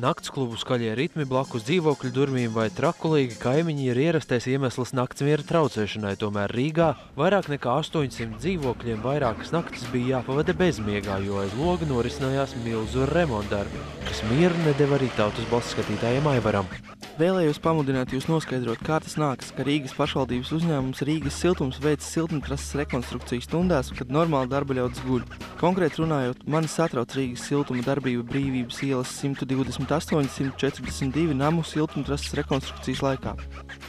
Naktsklubu skaļie ritmi blakus dzīvokļu durvīm vai trakulīgi kaimiņi ir ierastais iemesls naktsmiera traucēšanai, tomēr Rīgā vairāk nekā 800 dzīvokļiem vairākas naktis bija jāpavada bezmiegā, jo aiz loga norisinājās milzu remontdarbi, kas mieru nedeva arī Tautas balss skatītājiem Aivaram. Vēlējos pamudināt jūs noskaidrot, kā tas nākas, ka Rīgas pašvaldības uzņēmums Rīgas siltums veic siltumtrases rekonstrukciju stundās, kad normāli darba ļaudis guļ. Konkrēti runājot, mani satrauc Rīgas siltuma darbība Brīvības ielas 128–142 namu siltumtrases rekonstrukcijas laikā.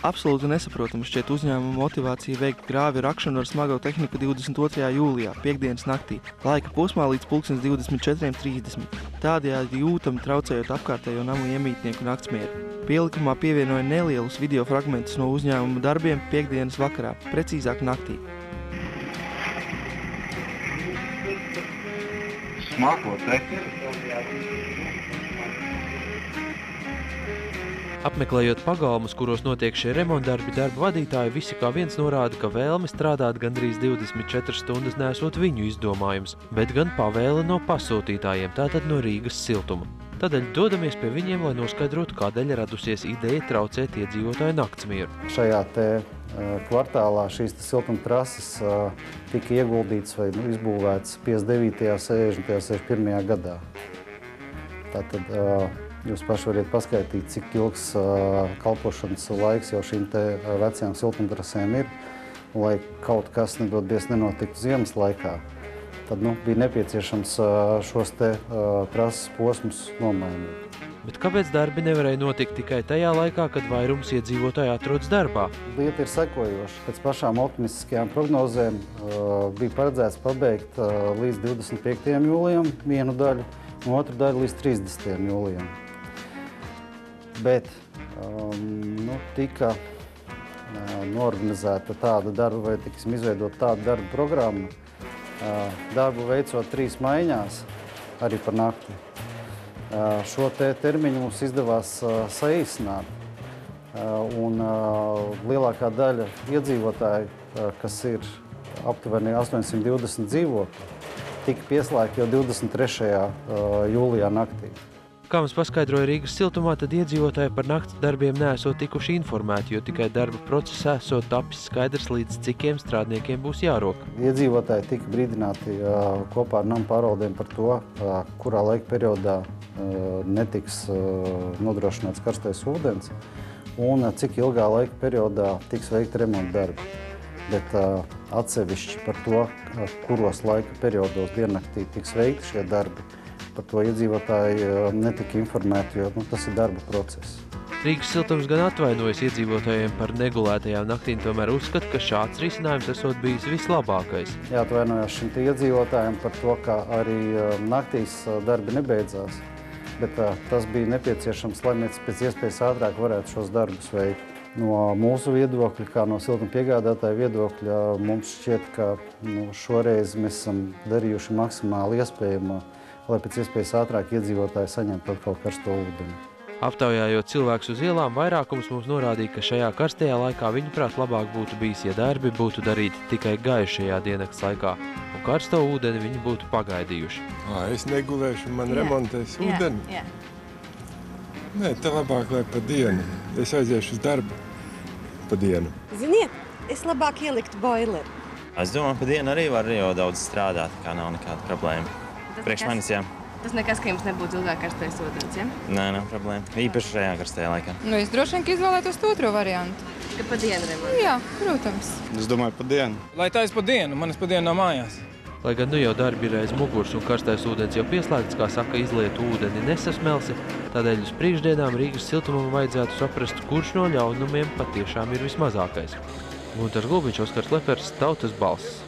Absolūti nesaprotama šķiet uzņēmuma motivācija veikt grāvi rakšanu ar smago tehniku 22. jūlijā, piekdienas naktī, laika posmā līdz 24:30. Tādējādi jūtami traucējot apkārtējo namu iemītnieku naktsmieru. Pielikumā pievienoja nelielus video fragmentus no uzņēmuma darbiem piekdienas vakarā, precīzāk naktī. Smakot, Apmeklējot pagalmus, kuros notiek šie remontdarbi, darba vadītāji visi kā viens norāda, ka vēlme strādāt gandrīz 24 stundas nesot viņu izdomājums, bet gan pavēle no pasūtītājiem, tātad no Rīgas siltuma. Tādēļ dodamies pie viņiem, lai noskaidrotu, kādēļ radusies ideja traucēt iedzīvotāju naktsmieru. Šajā kvartālā šīs siltumtrases tika ieguldīts vai izbūvēts 59., 60., 61. gadā. Tātad jūs paši variet paskaitīt, cik ilgs kalpošanas laiks jau šīm vecajām siltumtrasēm ir, lai kaut kas nedodies nenotiktu ziemas laikā. Tad bija nepieciešams šos trases posmus nomainīt. Bet kāpēc darbi nevarēja notikt tikai tajā laikā, kad vairums iedzīvotāji atrodas darbā? Lieta ir sekojoša. Pēc pašām optimistiskajām prognozēm bija paredzēts pabeigt līdz 25. jūlijam vienu daļu, un otru daļu līdz 30. jūlijam. Bet tika norganizēta tāda darba, vai izveidota tāda darba programma, darbu veicot 3 maiņās, arī par nakti. Šo termiņu mums izdevās saīsināt, un lielākā daļa iedzīvotāju, kas ir aptuveni 820 dzīvokļi, tika pieslēgti jau 23. jūlijā naktī. Kā mums paskaidroja Rīgas siltumā, tad iedzīvotāji par nakts darbiem neesot tikuši informēti, jo tikai darba procesā esot tapis skaidrs, līdz cikiem strādniekiem būs jārok. Iedzīvotāji tika brīdināti kopā ar namu pārvaldēm par to, kurā laika periodā netiks nodrošināts karstais ūdens un cik ilgā laika periodā tiks veikti remonta darbi. Bet atsevišķi par to, kuros laika periodos diennaktī tiks veikti šie darbi, par to iedzīvotāji netika informēti, jo tas ir darba process. Rīgas siltums gan atvainojas iedzīvotājiem par negulētajām naktīm, tomēr uzskata, ka šāds risinājums esot bijis vislabākais. Jāatvainojās šim iedzīvotājiem par to, ka arī naktīs darbi nebeidzās, bet tas bija nepieciešams, lai mēs pēc iespējas ātrāk varētu šos darbus veikt. No mūsu viedokļa, kā no siltuma piegādātāja viedokļa, mums šķiet, ka šoreiz mēs esam darījuši maksimāli iespējamo, lai pēc iespējas ātrāk iedzīvotāji saņemtu atkal karsto ūdeni. Aptaujājot cilvēkus uz ielām, vairākums mums norādīja, ka šajā karstajā laikā viņuprāt labāk būtu bijis, ja darbi būtu darīti tikai gaišajā diennakts laikā, un karsto ūdeni viņi būtu pagaidījuši. Es negulēšu, man remontēs ūdeni? Jā. Nē, te labāk, lai pa dienu. Es aiziešu uz darbu pa dienu. Ziniet, es labāk ieliktu boileri. Es domāju, pa dienu arī var jau daudz strādāt, kā nav nekāda problēma. Priekš manis, jā. Tas nekas, ka jums nebūtu ilgāk karstais ūdens, ja? Nē, nav problēma. Īpaši šajā karstajā laikā. Es droši vien izvēlētos otro variantu. Ka pa dienu remontu? Jā, protams. Es domāju, pa dienu. Lai tā es pa dienu, manis pa dienu nav mājās. Lai gan jau darbi ir aiz muguras un karstais ūdens jau pieslēgts, kā saka, izlietu ūdeni nesasmelsi, tādēļ uz priekšdienām Rīgas siltumam vajadzētu saprast, kurš no ļaunumiem patiešām ir vismazākais. Gunārs Gulbiņš, Oskars Lepers, Tautas balss.